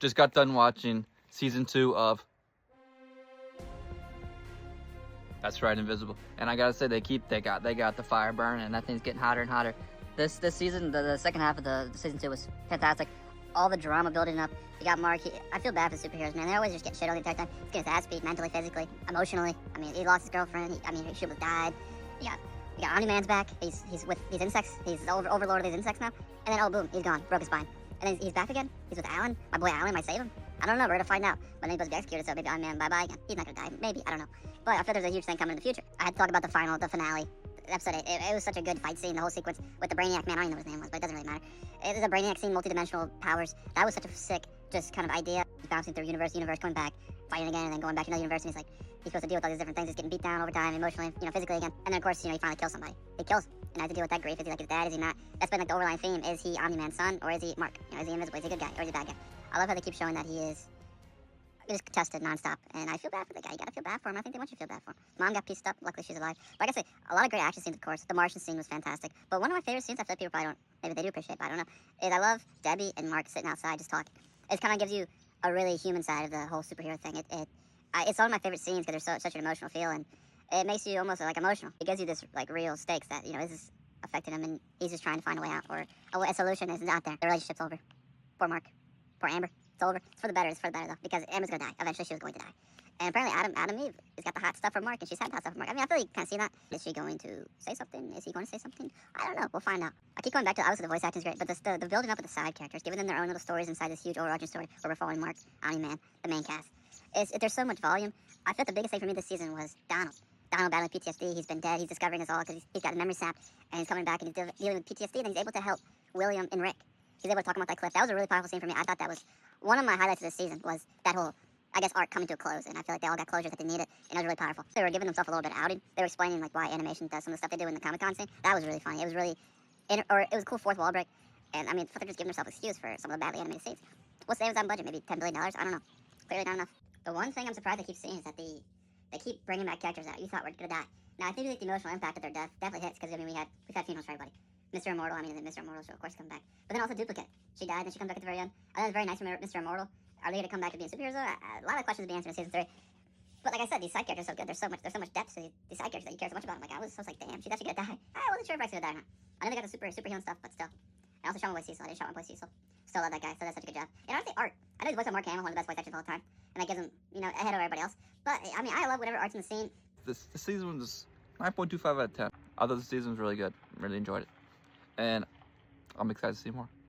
Just got done watching season 2 of... That's right, Invincible. And I gotta say, they got the fire burning, and that thing's getting hotter and hotter. This season, the second half of the season 2 was fantastic. All the drama building up. You got Mark. I feel bad for the superheroes, man. They always just get shit on the entire time. He's getting his ass beat mentally, physically, emotionally. I mean, he lost his girlfriend. He should have died. You got Omni-Man's back. He's with these insects. He's overlord of these insects now. And then, oh, boom, he's gone. Broke his spine. And then he's back again. He's with Alan. My boy Alan might save him. I don't know. We're gonna find out. But then he goes to be executed, so maybe Omni-Man bye-bye again. He's not gonna die. Maybe. I don't know. But I feel there's a huge thing coming in the future. I had to talk about the finale. Episode 8. It was such a good fight scene, the whole sequence with the Brainiac man. I don't even know what his name was, but it doesn't really matter. It was a Brainiac scene, multi-dimensional powers. That was such a sick, just kind of idea. Bouncing through universe, coming back, fighting again, and then going back to another universe. And he's supposed to deal with all these different things. He's getting beat down over time, emotionally, physically again. And then of course, he finally kills somebody. He kills, and I have to deal with that grief. Is he like his dad? Is he not? That's been like the overlying theme. Is he Omni-Man's son, or is he Mark? Is he Invincible? Is he a good guy, or is he a bad guy? I love how they keep showing that he is just tested nonstop, and I feel bad for the guy. You gotta feel bad for him. I think they want you to feel bad for him. His mom got pieced up. Luckily, she's alive. But I gotta say, a lot of great action scenes, of course. The Martian scene was fantastic. But one of my favorite scenes, I feel like people probably don't, maybe they do appreciate, but I don't know, is I love Debbie and Mark sitting outside just talking. It kind of gives you a really human side of the whole superhero thing. It's one of my favorite scenes because there's such an emotional feel, and it makes you almost like emotional. It gives you this like real stakes that is this affecting him, and he's just trying to find a way out, or a solution is not there. The relationship's over. Poor Mark. Poor Amber. It's over. It's for the better. It's for the better, though, because Amber's gonna die. Eventually, she was going to die. And apparently, Adam Eve has got the hot stuff for Mark, and she's had the hot stuff for Mark. I mean, I feel like you kind of see that. Is she going to say something? Is he going to say something? I don't know. We'll find out. I keep going back to, obviously, the voice acting is great, but the building up of the side characters, giving them their own little stories inside this huge overarching story where we're following Mark, Omni-Man, the main cast. There's so much volume. I feel the biggest thing for me this season was Donald. Donald battling PTSD. He's been dead. He's discovering us all because he's got a memory sap, and he's coming back, and he's dealing with PTSD, and he's able to help William and Rick. He's able to talk about that cliff. That was a really powerful scene for me. I thought that was one of my highlights of this season, was that whole, I guess, arc coming to a close, and I feel like they all got closure that they needed, and it was really powerful. They were giving themselves a little bit of outing. They were explaining like why animation does some of the stuff they do in the Comic-Con scene. That was really funny. It was really, it was a cool fourth wall break, and I mean, they're just giving themselves an excuse for some of the badly animated scenes. What's the Amazon budget? Maybe $10 billion? I don't know. Clearly not enough. The one thing I'm surprised I keep seeing is that they keep bringing back characters that you thought were gonna die. Now I think like the emotional impact of their death definitely hits, because I mean we've had funerals for everybody. Mr. Immortal, the Mr. Immortal should of course come back. But then also Duplicate. She died, then she comes back at the very end. I think it's very nice from Mr. Immortal. Are they gonna come back to being superheroes? A lot of questions to be answered in season 3. But like I said, these side characters are so good. There's so much depth to these side characters that you care so much about. I'm like, I was like, damn, she's actually gonna die. I wasn't sure if Rex was gonna die or not. I know they got the superhuman stuff, but still. I also shot my boy Cecil. I didn't shot my boy Cecil. Still love that guy. So that's such a good job. And honestly, art. I know he's voiced on Mark Hamill, one of the best voice actors of all time, and that gives him, ahead of everybody else. But I mean, I love whatever art's in the scene. This season was 9.25 out of 10. I thought the season was really good. Really enjoyed it. And I'm excited to see more.